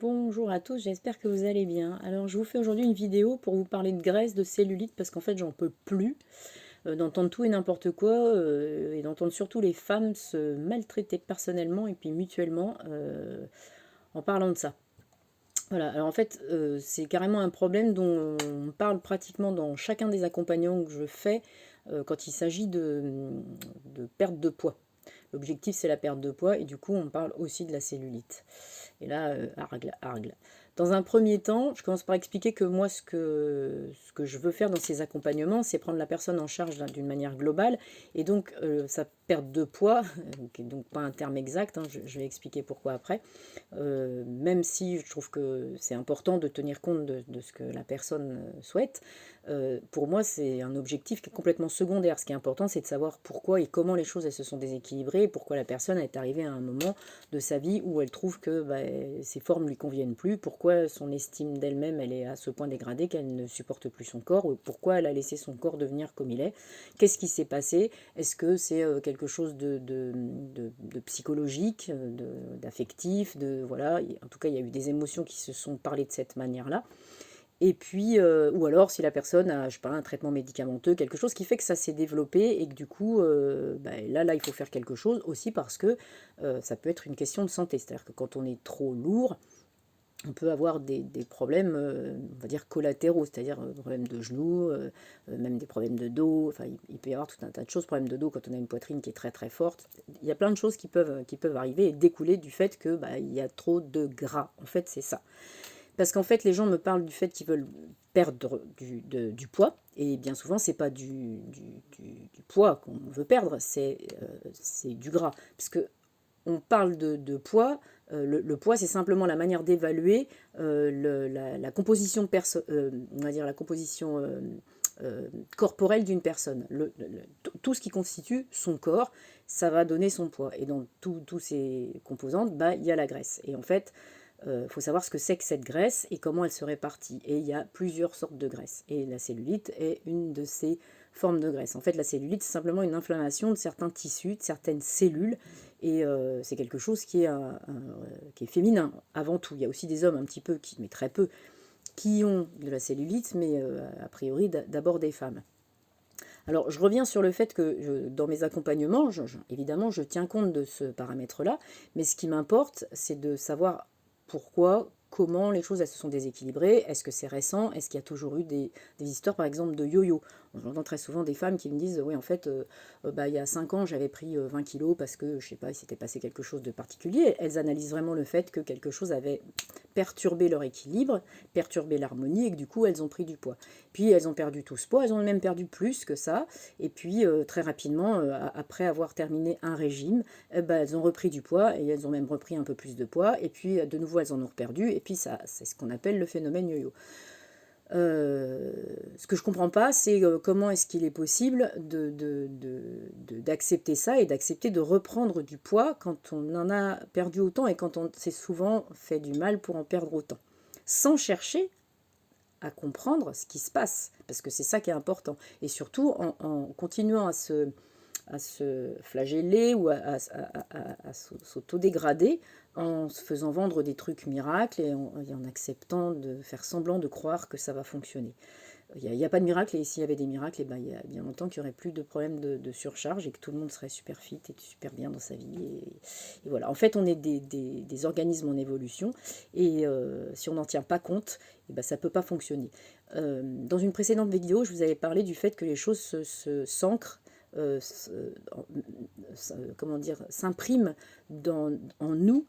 Bonjour à tous, j'espère que vous allez bien. Alors je vous fais aujourd'hui une vidéo pour vous parler de graisse, de cellulite, parce qu'en fait j'en peux plus d'entendre tout et n'importe quoi, et d'entendre surtout les femmes se maltraiter personnellement et puis mutuellement en parlant de ça. Voilà, alors en fait c'est carrément un problème dont on parle pratiquement dans chacun des accompagnements que je fais quand il s'agit de perte de poids. L'objectif c'est la perte de poids et du coup on parle aussi de la cellulite. Et là, argle, argle. Dans un premier temps, je commence par expliquer que moi, ce que je veux faire dans ces accompagnements, c'est prendre la personne en charge d'une manière globale. Et donc, sa perte de poids, qui n'est donc pas un terme exact, hein, je vais expliquer pourquoi après, même si je trouve que c'est important de tenir compte de ce que la personne souhaite, pour moi, c'est un objectif qui est complètement secondaire. Ce qui est important, c'est de savoir pourquoi et comment les choses elles se sont déséquilibrées, et pourquoi la personne est arrivée à un moment de sa vie où elle trouve que ses formes ne lui conviennent plus, pourquoi son estime d'elle-même elle est à ce point dégradée qu'elle ne supporte plus son corps, ou pourquoi elle a laissé son corps devenir comme il est, qu'est-ce qui s'est passé, est-ce que c'est quelque chose de psychologique, d'affectif, voilà, en tout cas il y a eu des émotions qui se sont parlées de cette manière-là. Et puis, ou alors si la personne a, je sais pas, un traitement médicamenteux, quelque chose qui fait que ça s'est développé et que du coup, là, il faut faire quelque chose aussi parce que ça peut être une question de santé. C'est-à-dire que quand on est trop lourd, on peut avoir des problèmes, on va dire, collatéraux, c'est-à-dire des problèmes de genoux, même des problèmes de dos. Enfin, il peut y avoir tout un tas de choses, problèmes de dos quand on a une poitrine qui est très très forte. Il y a plein de choses qui peuvent arriver et découler du fait que il y a trop de gras. En fait, c'est ça. Parce qu'en fait, les gens me parlent du fait qu'ils veulent perdre du poids. Et bien souvent, c'est pas du poids qu'on veut perdre, c'est du gras. Parce que on parle de poids, le poids, c'est simplement la manière d'évaluer la composition, on va dire la composition corporelle d'une personne. Tout ce qui constitue son corps, ça va donner son poids. Et dans tous ces composantes, il y a la graisse. Et en fait, faut savoir ce que c'est que cette graisse et comment elle se répartit. Et il y a plusieurs sortes de graisse. Et la cellulite est une de ces formes de graisse. En fait, la cellulite, c'est simplement une inflammation de certains tissus, de certaines cellules. Et c'est quelque chose qui est féminin avant tout. Il y a aussi des hommes un petit peu, mais très peu, qui ont de la cellulite, mais a priori d'abord des femmes. Alors, je reviens sur le fait que dans mes accompagnements, évidemment, je tiens compte de ce paramètre-là, mais ce qui m'importe, c'est de savoir pourquoi, comment les choses elles se sont déséquilibrées, est-ce que c'est récent, est-ce qu'il y a toujours eu des histoires, par exemple, de yo-yo. J'entends très souvent des femmes qui me disent, oui, en fait, il y a 5 ans, j'avais pris 20 kilos parce que, je sais pas, il s'était passé quelque chose de particulier. Elles analysent vraiment le fait que quelque chose avait perturbé leur équilibre, perturbé l'harmonie, et que du coup, elles ont pris du poids. Puis elles ont perdu tout ce poids, elles ont même perdu plus que ça. Et puis très rapidement, après avoir terminé un régime, elles ont repris du poids et elles ont même repris un peu plus de poids. Et puis de nouveau, elles en ont perdu. Et puis ça, c'est ce qu'on appelle le phénomène yo-yo. Ce que je comprends pas, c'est comment est-ce qu'il est possible d'accepter ça et d'accepter de reprendre du poids quand on en a perdu autant et quand on s'est souvent fait du mal pour en perdre autant, sans chercher à comprendre ce qui se passe, parce que c'est ça qui est important. Et surtout en continuant à se flageller ou à s'auto-dégrader en se faisant vendre des trucs miracles et en acceptant de faire semblant de croire que ça va fonctionner. Il n'y a pas de miracle, et s'il y avait des miracles, il y a bien longtemps qu'il n'y aurait plus de problème de surcharge et que tout le monde serait super fit et super bien dans sa vie. Et voilà. En fait, on est des organismes en évolution et si on n'en tient pas compte, ça ne peut pas fonctionner. Dans une précédente vidéo, je vous avais parlé du fait que les choses s'ancrent, comment dire, s'impriment en nous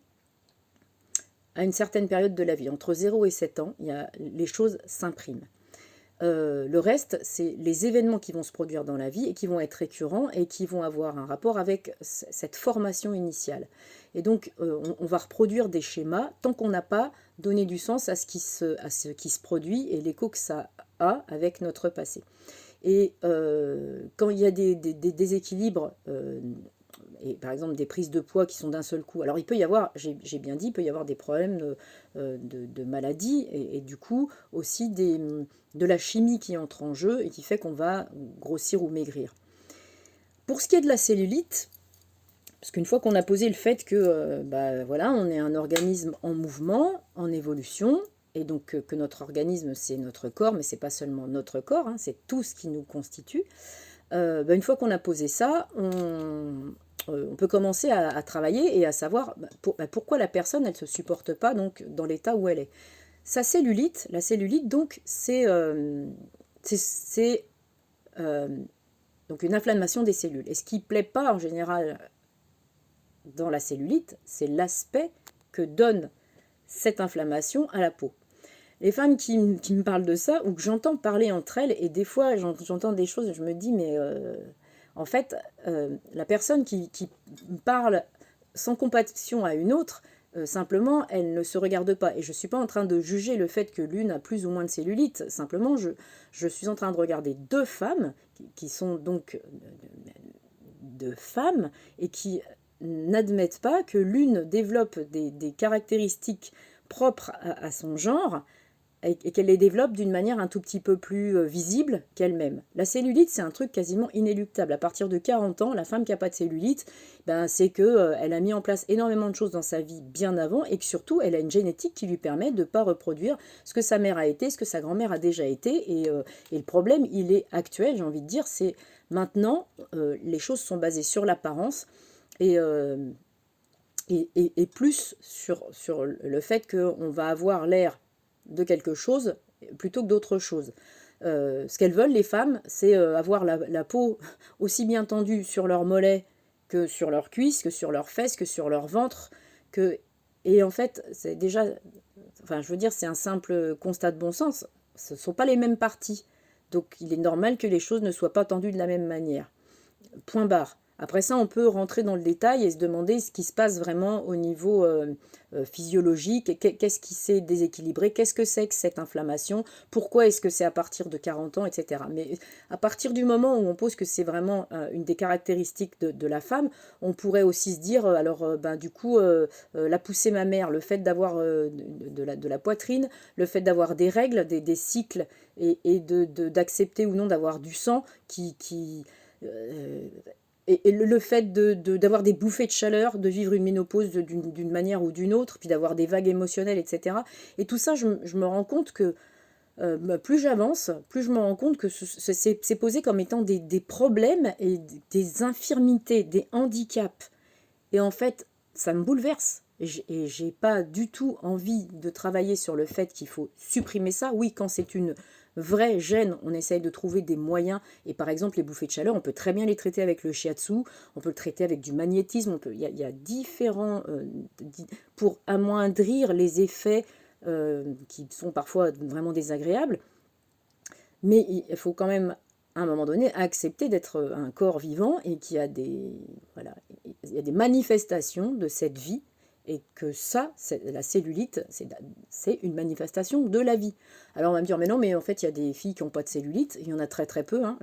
à une certaine période de la vie. Entre 0 et 7 ans, les choses s'impriment. Le reste, c'est les événements qui vont se produire dans la vie et qui vont être récurrents et qui vont avoir un rapport avec cette formation initiale. Et donc, on va reproduire des schémas tant qu'on n'a pas donné du sens à ce qui se produit et l'écho que ça a avec notre passé. Et quand il y a des déséquilibres, et par exemple des prises de poids qui sont d'un seul coup, alors il peut y avoir, j'ai bien dit, il peut y avoir des problèmes de maladie et du coup aussi de la chimie qui entre en jeu et qui fait qu'on va grossir ou maigrir. Pour ce qui est de la cellulite, Parce qu'une fois qu'on a posé le fait que, bah, voilà, on est un organisme en mouvement, en évolution, et donc que notre organisme, c'est notre corps, mais c'est pas seulement notre corps, hein, c'est tout ce qui nous constitue, bah, une fois qu'on a posé ça, on peut commencer à travailler et à savoir pourquoi la personne, elle ne se supporte pas donc, dans l'état où elle est. Sa cellulite, la cellulite, donc, c'est donc une inflammation des cellules. Et ce qui ne plaît pas en général dans la cellulite, c'est l'aspect que donne cette inflammation à la peau. Les femmes qui me parlent de ça, ou que j'entends parler entre elles, et des fois j'entends des choses, je me dis, mais en fait, la personne qui parle sans compassion à une autre, simplement, elle ne se regarde pas. Et je ne suis pas en train de juger le fait que l'une a plus ou moins de cellulite. Simplement, je suis en train de regarder deux femmes, qui sont donc deux femmes, et qui n'admettent pas que l'une développe des caractéristiques propres à son genre, et qu'elle les développe d'une manière un tout petit peu plus visible qu'elle-même. La cellulite, c'est un truc quasiment inéluctable. À partir de 40 ans, la femme qui n'a pas de cellulite, ben, c'est qu'elle a mis en place énormément de choses dans sa vie bien avant, et que surtout, elle a une génétique qui lui permet de ne pas reproduire ce que sa mère a été, ce que sa grand-mère a déjà été. Et le problème, il est actuel, j'ai envie de dire, c'est maintenant, les choses sont basées sur l'apparence, et plus sur le fait qu'on va avoir l'air de quelque chose plutôt que d'autre chose. Ce qu'elles veulent, les femmes, c'est avoir la peau aussi bien tendue sur leurs mollets que sur leurs cuisses, que sur leurs fesses, que sur leur ventre. Et en fait, c'est déjà... Enfin, je veux dire, c'est un simple constat de bon sens. Ce ne sont pas les mêmes parties. Donc, il est normal que les choses ne soient pas tendues de la même manière. Point barre. Après ça, on peut rentrer dans le détail et se demander ce qui se passe vraiment au niveau physiologique, qu'est-ce qui s'est déséquilibré, qu'est-ce que c'est que cette inflammation, pourquoi est-ce que c'est à partir de 40 ans, etc. Mais à partir du moment où on pose que c'est vraiment une des caractéristiques de la femme, on pourrait aussi se dire, alors ben, du coup, la poussée mammaire, le fait d'avoir de la poitrine, le fait d'avoir des règles, des cycles, et d'accepter ou non d'avoir du sang et le fait d'avoir des bouffées de chaleur, de vivre une ménopause d'une manière ou d'une autre, puis d'avoir des vagues émotionnelles, etc. Et tout ça, je me rends compte que plus j'avance, plus je me rends compte que c'est posé comme étant des problèmes et des infirmités, des handicaps. Et en fait, ça me bouleverse. Et j'ai pas du tout envie de travailler sur le fait qu'il faut supprimer ça. Oui, quand c'est une vraie gêne, on essaye de trouver des moyens. Et par exemple, les bouffées de chaleur, on peut très bien les traiter avec le shiatsu, on peut le traiter avec du magnétisme. Il y a différents... pour amoindrir les effets qui sont parfois vraiment désagréables. Mais il faut quand même, à un moment donné, accepter d'être un corps vivant et qu'il y a il y a des manifestations de cette vie, et que ça, la cellulite, c'est une manifestation de la vie. Alors on va me dire, mais non, mais en fait, il y a des filles qui n'ont pas de cellulite, il y en a très très peu. Hein.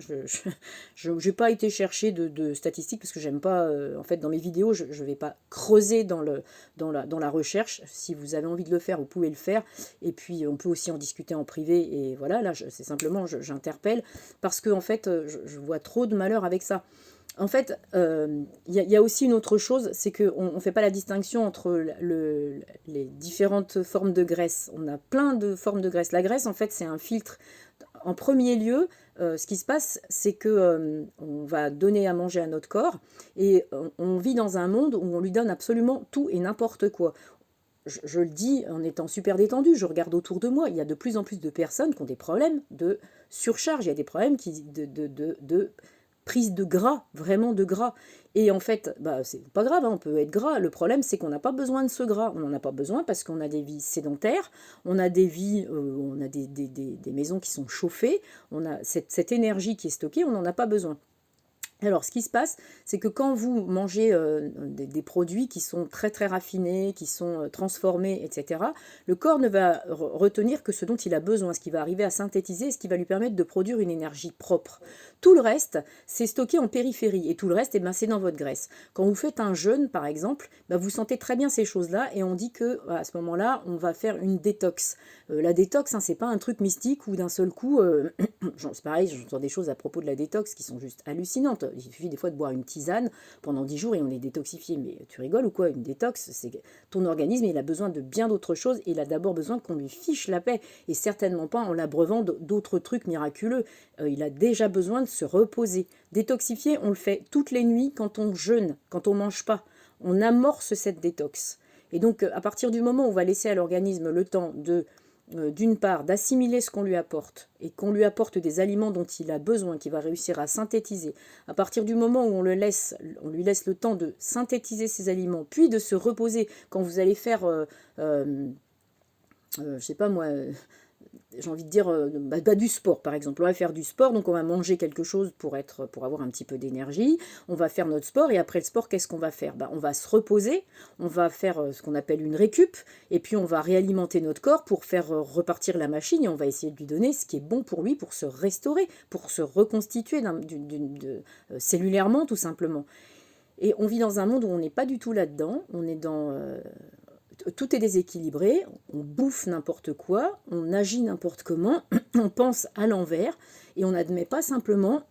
Je n'ai pas été chercher de statistiques, parce que j'aime pas, en fait, dans mes vidéos, je ne vais pas creuser dans la recherche. Si vous avez envie de le faire, vous pouvez le faire. Et puis, on peut aussi en discuter en privé. Et voilà, là, c'est simplement, j'interpelle, parce que en fait, je vois trop de malheur avec ça. En fait, y a aussi une autre chose, c'est qu'on ne fait pas la distinction entre les différentes formes de graisse. On a plein de formes de graisse. La graisse, en fait, c'est un filtre. En premier lieu, ce qui se passe, c'est que on va donner à manger à notre corps, et on vit dans un monde où on lui donne absolument tout et n'importe quoi. Je le dis en étant super détendue, je regarde autour de moi, il y a de plus en plus de personnes qui ont des problèmes de surcharge, il y a des problèmes de prise de gras, vraiment de gras. Et en fait, bah, c'est pas grave, hein, on peut être gras. Le problème, c'est qu'on n'a pas besoin de ce gras. On n'en a pas besoin parce qu'on a des vies sédentaires, on a des vies, on a des maisons qui sont chauffées, on a cette énergie qui est stockée, on n'en a pas besoin. Alors, ce qui se passe, c'est que quand vous mangez des produits qui sont très très raffinés, qui sont transformés, etc., le corps ne va retenir que ce dont il a besoin, ce qui va arriver à synthétiser, ce qui va lui permettre de produire une énergie propre. Tout le reste, c'est stocké en périphérie, et tout le reste, c'est dans votre graisse. Quand vous faites un jeûne, par exemple, vous sentez très bien ces choses-là, et on dit que à ce moment-là, on va faire une détox. La détox, hein, c'est pas un truc mystique où d'un seul coup, c'est pareil, j'entends des choses à propos de la détox qui sont juste hallucinantes. il suffit des fois de boire une tisane pendant 10 jours et on est détoxifié. Mais tu rigoles ou quoi? Une détox, c'est ton organisme, il a besoin de bien d'autres choses. Il a d'abord besoin qu'on lui fiche la paix, et certainement pas en l'abreuvant d'autres trucs miraculeux. Il a déjà besoin de se reposer. Détoxifier, on le fait toutes les nuits quand on jeûne, quand on mange pas. On amorce cette détox. Et donc, à partir du moment où on va laisser à l'organisme le temps de, d'une part, d'assimiler ce qu'on lui apporte, et qu'on lui apporte des aliments dont il a besoin, qu'il va réussir à synthétiser, à partir du moment où on lui laisse le temps de synthétiser ces aliments, puis de se reposer, quand vous allez faire, je sais pas moi, j'ai envie de dire du sport par exemple. On va faire du sport, donc on va manger quelque chose pour avoir un petit peu d'énergie. On va faire notre sport et après le sport, qu'est-ce qu'on va faire? On va se reposer, on va faire ce qu'on appelle une récup et puis on va réalimenter notre corps pour faire repartir la machine et on va essayer de lui donner ce qui est bon pour lui pour se restaurer, pour se reconstituer cellulairement tout simplement. Et on vit dans un monde où on n'est pas du tout là-dedans, on est dans... tout est déséquilibré, on bouffe n'importe quoi, on agit n'importe comment, on pense à l'envers et on n'admet pas simplement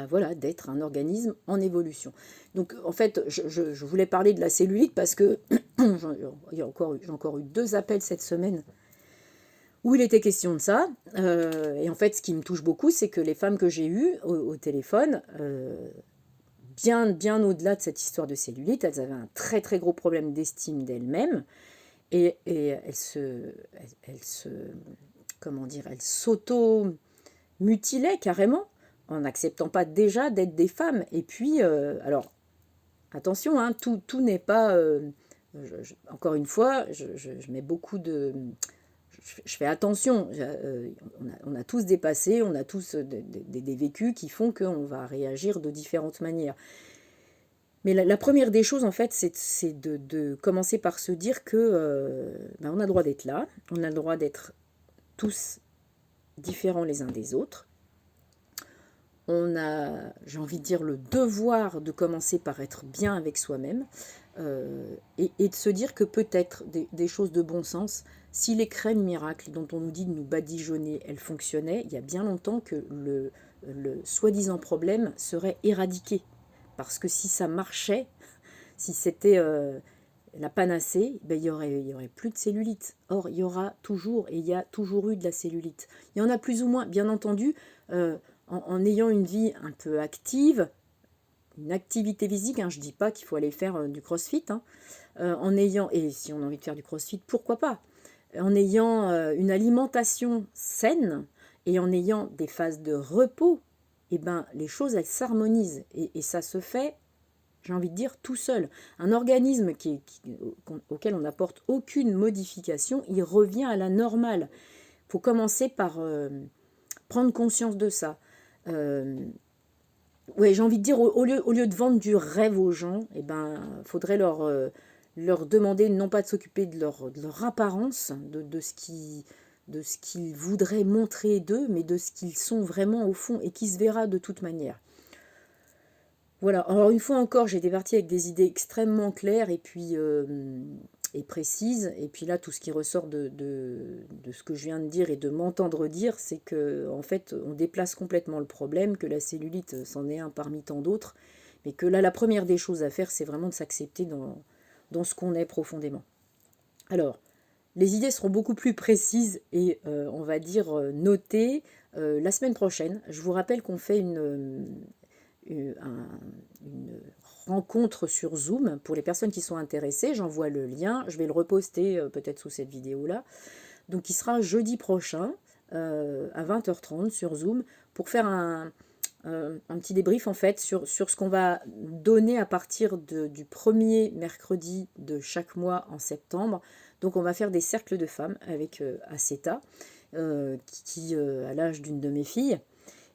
voilà, d'être un organisme en évolution. Donc en fait, je voulais parler de la cellulite parce que j'ai encore eu 2 appels cette semaine où il était question de ça. Et en fait, ce qui me touche beaucoup, c'est que les femmes que j'ai eues au téléphone... bien au-delà de cette histoire de cellulite, elles avaient un très très gros problème d'estime d'elles-mêmes et elles s'auto-mutilaient carrément en n'acceptant pas déjà d'être des femmes. Et puis, alors, attention, hein, tout n'est pas... encore une fois, je mets beaucoup de... Je fais attention, on a tous des passés, on a tous des vécus qui font qu'on va réagir de différentes manières. Mais la première des choses, en fait, c'est de commencer par se dire que on a le droit d'être là, on a le droit d'être tous différents les uns des autres. On a, j'ai envie de dire, le devoir de commencer par être bien avec soi-même et de se dire que peut-être des choses de bon sens, si les crèmes miracles dont on nous dit de nous badigeonner, elles fonctionnaient, il y a bien longtemps que le soi-disant problème serait éradiqué. Parce que si ça marchait, si c'était la panacée, il y aurait plus de cellulite. Or, il y aura toujours, et il y a toujours eu de la cellulite. Il y en a plus ou moins, bien entendu, en ayant une vie un peu active, une activité physique, hein, je ne dis pas qu'il faut aller faire du crossfit, hein, en ayant, et si on a envie de faire du crossfit, pourquoi pas, en ayant une alimentation saine et en ayant des phases de repos, les choses, elles s'harmonisent. Et ça se fait, j'ai envie de dire, tout seul. Un organisme auquel on n'apporte aucune modification, il revient à la normale. Il faut commencer par prendre conscience de ça. Ouais, j'ai envie de dire, au lieu de vendre du rêve aux gens, faudrait leur demander non pas de s'occuper de leur apparence, de ce qu'ils voudraient montrer d'eux, mais de ce qu'ils sont vraiment au fond et qui se verra de toute manière. Voilà, alors une fois encore, j'ai été partie avec des idées extrêmement claires et précises. Et puis là, tout ce qui ressort de ce que je viens de dire et de m'entendre dire, c'est que en fait, on déplace complètement le problème, que la cellulite, c'en est un parmi tant d'autres, mais que là, la première des choses à faire, c'est vraiment de s'accepter dans ce qu'on est profondément. Alors, les idées seront beaucoup plus précises et, on va dire, notées la semaine prochaine. Je vous rappelle qu'on fait une rencontre sur Zoom pour les personnes qui sont intéressées. J'envoie le lien, je vais le reposter peut-être sous cette vidéo-là. Donc, il sera jeudi prochain à 20h30 sur Zoom pour faire un petit débrief en fait sur ce qu'on va donner à partir du premier mercredi de chaque mois en septembre. Donc on va faire des cercles de femmes avec Aceta, qui a l'âge d'une de mes filles,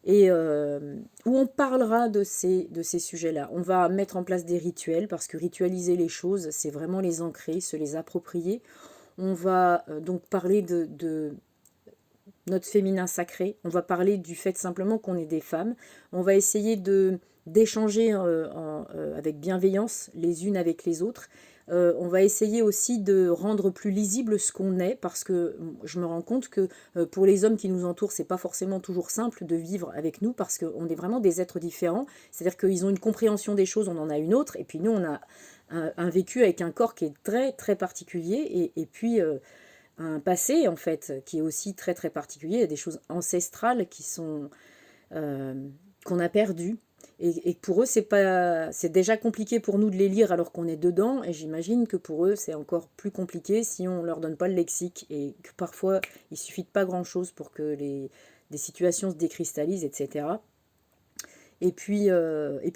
et où on parlera de ces sujets-là. On va mettre en place des rituels, parce que ritualiser les choses, c'est vraiment les ancrer, se les approprier. On va donc parler de notre féminin sacré, on va parler du fait simplement qu'on est des femmes, on va essayer d'échanger avec bienveillance les unes avec les autres, On va essayer aussi de rendre plus lisible ce qu'on est, parce que je me rends compte que pour les hommes qui nous entourent, c'est pas forcément toujours simple de vivre avec nous, parce qu'on est vraiment des êtres différents. C'est-à-dire qu'ils ont une compréhension des choses, on en a une autre, et puis nous, on a un vécu avec un corps qui est très très particulier, et puis un passé en fait qui est aussi très très particulier. Il y a des choses ancestrales qui sont qu'on a perdues. Et pour eux, c'est déjà compliqué pour nous de les lire alors qu'on est dedans. Et j'imagine que pour eux, c'est encore plus compliqué si on ne leur donne pas le lexique. Et que parfois, il suffit de pas grand-chose pour que des situations se décristallisent, etc. Et puis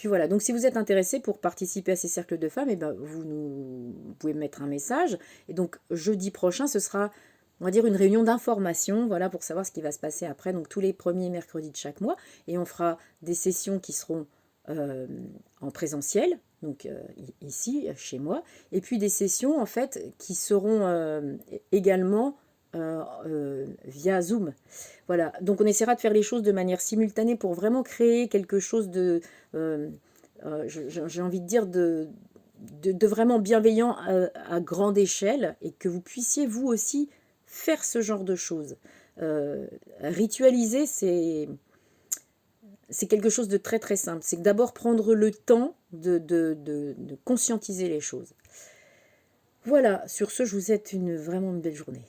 voilà, donc si vous êtes intéressé pour participer à ces cercles de femmes, eh ben vous pouvez me mettre un message. Et donc jeudi prochain, ce sera, on va dire, une réunion d'information, voilà, pour savoir ce qui va se passer après, donc tous les premiers mercredis de chaque mois. Et on fera des sessions qui seront en présentiel, donc ici, chez moi, et puis des sessions, en fait, qui seront également via Zoom. Voilà, donc on essaiera de faire les choses de manière simultanée pour vraiment créer quelque chose de, j'ai envie de dire, de vraiment bienveillant grande échelle, et que vous puissiez vous aussi faire ce genre de choses. Ritualiser, c'est quelque chose de très très simple. C'est d'abord prendre le temps de conscientiser les choses. Voilà, sur ce, je vous souhaite vraiment une belle journée.